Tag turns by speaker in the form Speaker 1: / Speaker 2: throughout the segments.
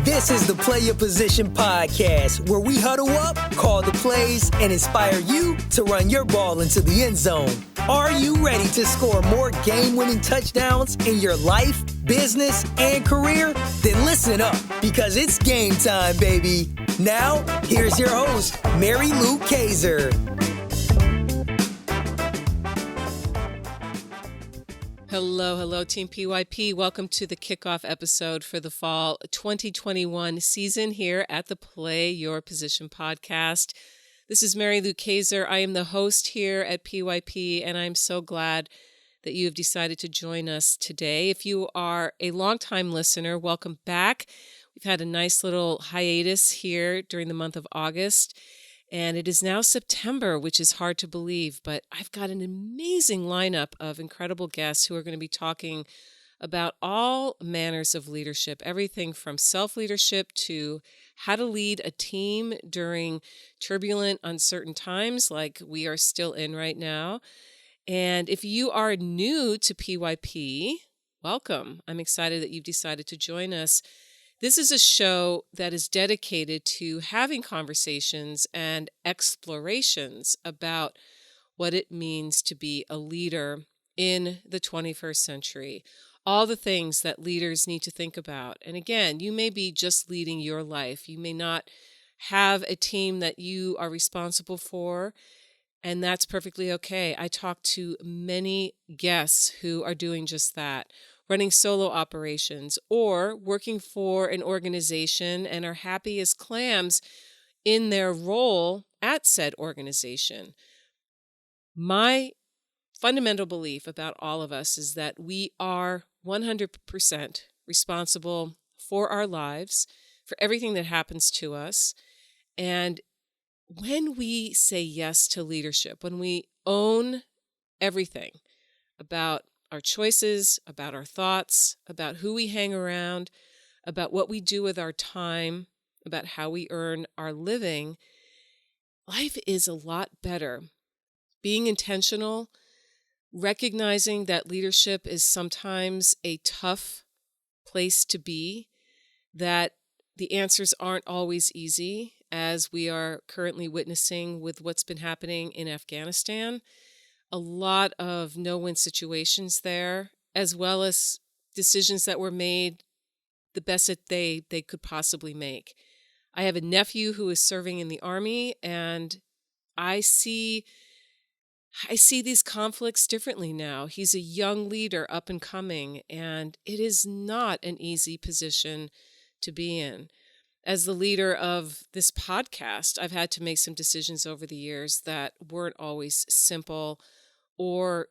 Speaker 1: This is the Play Your Position podcast, where we huddle up, call the plays, and inspire you to run your ball into the end zone. Are you ready to score more game-winning touchdowns in your life, business, and career? Then listen up, because it's game time, baby. Now, here's your host, Mary Lou Kaiser.
Speaker 2: Hello, Team PYP. Welcome to the kickoff episode for the fall 2021 season here at the Play Your Position podcast. This is Mary Lou Kaiser. I am the host here at PYP, and I'm so glad that you have decided to join us today. If you are a longtime listener, welcome back. We've had a nice little hiatus here during the month of August, and it is now September, which is hard to believe, but I've got an amazing lineup of incredible guests who are going to be talking about all manners of leadership, everything from self-leadership to how to lead a team during turbulent, uncertain times like we are still in right now. And if you are new to PYP, welcome. I'm excited that you've decided to join us. This is a show that is dedicated to having conversations and explorations about what it means to be a leader in the 21st century. All the things that leaders need to think about. And again, you may be just leading your life. You may not have a team that you are responsible for, and that's perfectly okay. I talk to many guests who are doing just that, running solo operations or working for an organization and are happy as clams in their role at said organization. My fundamental belief about all of us is that we are 100% responsible for our lives, for everything that happens to us. And when we say yes to leadership, when we own everything about our choices, about our thoughts, about who we hang around, about what we do with our time, about how we earn our living, life is a lot better. Being intentional, recognizing that leadership is sometimes a tough place to be, that the answers aren't always easy, as we are currently witnessing with what's been happening in Afghanistan. A lot of no-win situations there, as well as decisions that were made the best that they could possibly make. I have a nephew who is serving in the Army, and I see these conflicts differently now. He's a young leader, up and coming, and it is not an easy position to be in. As the leader of this podcast, I've had to make some decisions over the years that weren't always simple or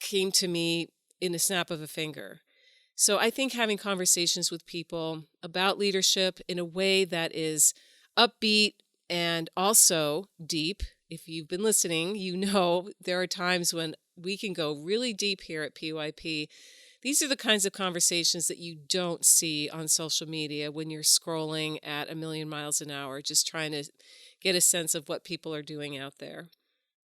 Speaker 2: came to me in a snap of a finger. So I think having conversations with people about leadership in a way that is upbeat and also deep. If you've been listening, you know there are times when we can go really deep here at PYP. These are the kinds of conversations that you don't see on social media when you're scrolling at 1,000,000 miles an hour, just trying to get a sense of what people are doing out there.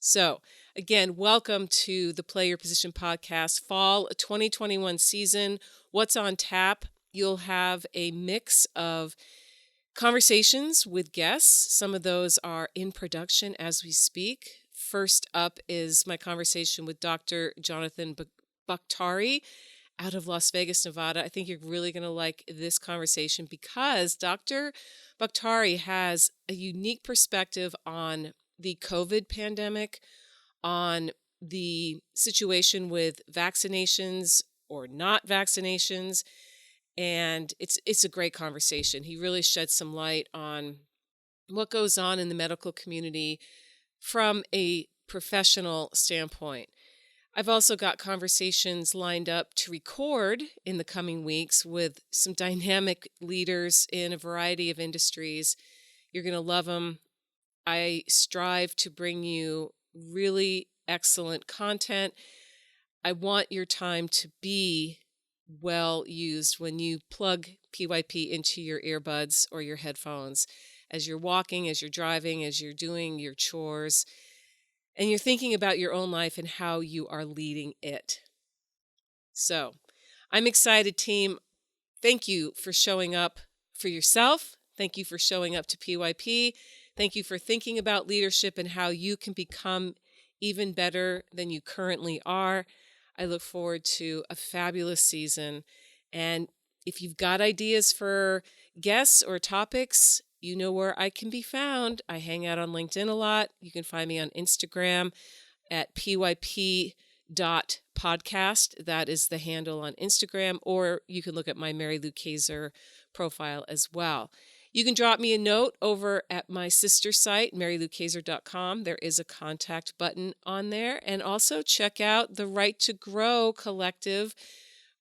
Speaker 2: So, again, welcome to the Play Your Position podcast, fall 2021 season. What's on tap? You'll have a mix of conversations with guests. Some of those are in production as we speak. First up is my conversation with Dr. Jonathan Bakhtari out of Las Vegas, Nevada. I think you're really going to like this conversation because Dr. Bakhtari has a unique perspective on the COVID pandemic, on the situation with vaccinations or not vaccinations. And it's a great conversation. He really sheds some light on what goes on in the medical community from a professional standpoint. I've also got conversations lined up to record in the coming weeks with some dynamic leaders in a variety of industries. You're going to love them. I strive to bring you really excellent content. I want your time to be well used when you plug PYP into your earbuds or your headphones as you're walking, as you're driving, as you're doing your chores, and you're thinking about your own life and how you are leading it. So I'm excited, team. Thank you for showing up for yourself. Thank you for showing up to PYP. Thank you for thinking about leadership and how you can become even better than you currently are. I look forward to a fabulous season. And if you've got ideas for guests or topics, you know where I can be found. I hang out on LinkedIn a lot. You can find me on Instagram at pyp.podcast. That is the handle on Instagram, or you can look at my Mary Lou Kayser profile as well. You can drop me a note over at my sister site, maryloukayser.com. There is a contact button on there. And also check out the Right to Grow Collective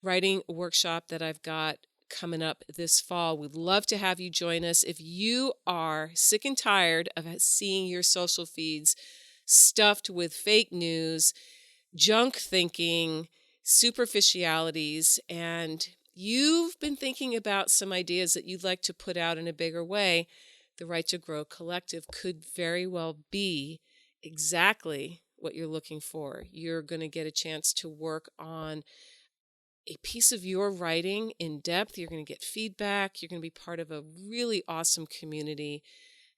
Speaker 2: writing workshop that I've got coming up this fall. We'd love to have you join us. If you are sick and tired of seeing your social feeds stuffed with fake news, junk thinking, superficialities, and you've been thinking about some ideas that you'd like to put out in a bigger way, the Right to Grow Collective could very well be exactly what you're looking for. You're going to get a chance to work on a piece of your writing in depth. You're going to get feedback. You're going to be part of a really awesome community.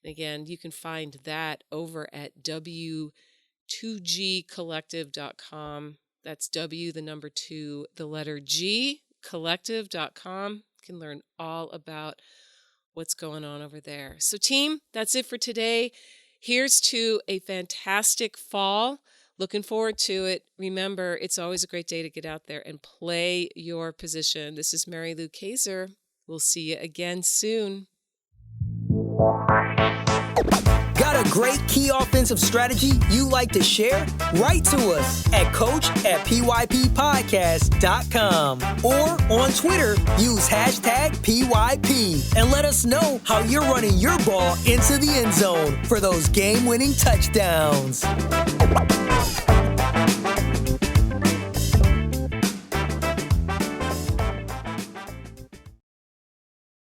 Speaker 2: And again, you can find that over at w2gcollective.com. That's W, the number 2, the letter G, collective.com. You can learn all about what's going on over there. So team, that's it for today. Here's to a fantastic fall. Looking forward to it. Remember, it's always a great day to get out there and play your position. This is Mary Lou Kayser. We'll see you again soon.
Speaker 1: Got a great key offensive strategy you like to share? Write to us at coach@pyppodcast.com or on Twitter, use #PYP and let us know how you're running your ball into the end zone for those game-winning touchdowns.